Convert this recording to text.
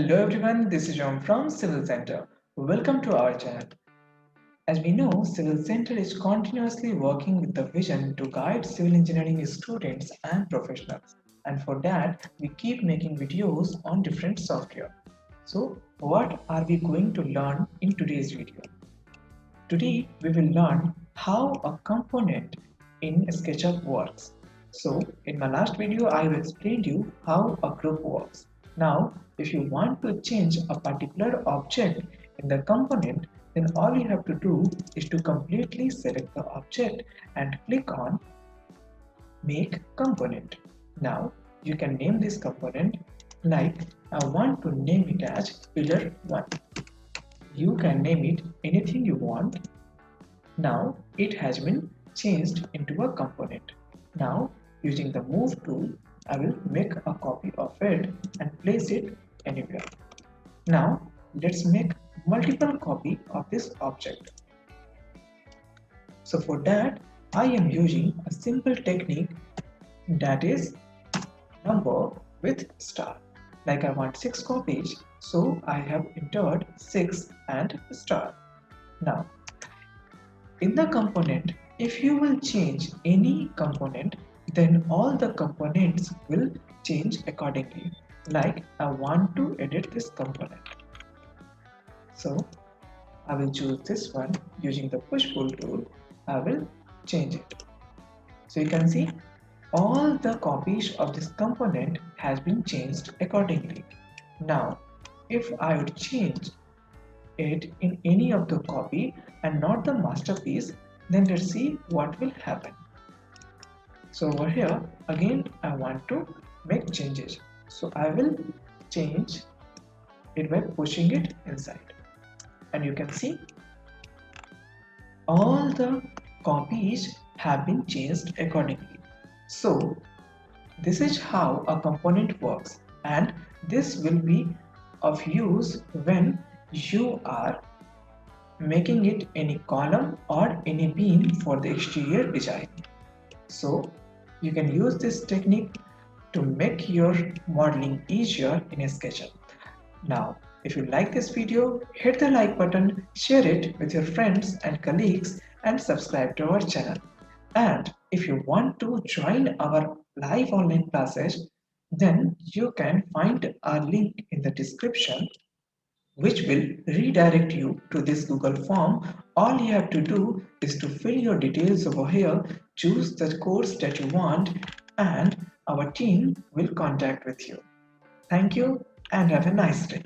Hello everyone, this is John from Civil Center. Welcome to our channel. As we know, Civil Center is continuously working with the vision to guide civil engineering students and professionals. And for that, we keep making videos on different software. So, what are we going to learn in today's video? Today, we will learn how a component in SketchUp works. So, in my last video, I have explained you how a group works. Now, if you want to change a particular object in the component, then all you have to do is to completely select the object and click on Make Component. Now, you can name this component like I want to name it as Pillar 1. You can name it anything you want. Now it has been changed into a component. Now using the move tool, I will make a copy of it and place it anywhere. Now let's make multiple copy of this object. So for that, I am using a simple technique, that is number with star. Like I want 6 copies, so I have entered 6 and star. Now, in the component, if you will change any component, then all the components will change accordingly. Like I want to edit this component. So I will choose this one using the push pull tool. I will change it. So you can see all the copies of this component has been changed accordingly. Now, if I would change it in any of the copy and not the masterpiece, then let's see what will happen. So over here, again, I want to make changes. So I will change it by pushing it inside. And you can see all the copies have been changed accordingly. So this is how a component works, and this will be of use when you are making it any column or any beam for the exterior design. So you can use this technique to make your modeling easier in SketchUp. Now, if you like this video, hit the like button, share it with your friends and colleagues, and subscribe to our channel. And if you want to join our live online classes, then you can find our link in the description, which will redirect you to this Google form. All you have to do is to fill your details over here, choose the course that you want, and our team will contact with you. Thank you and have a nice day.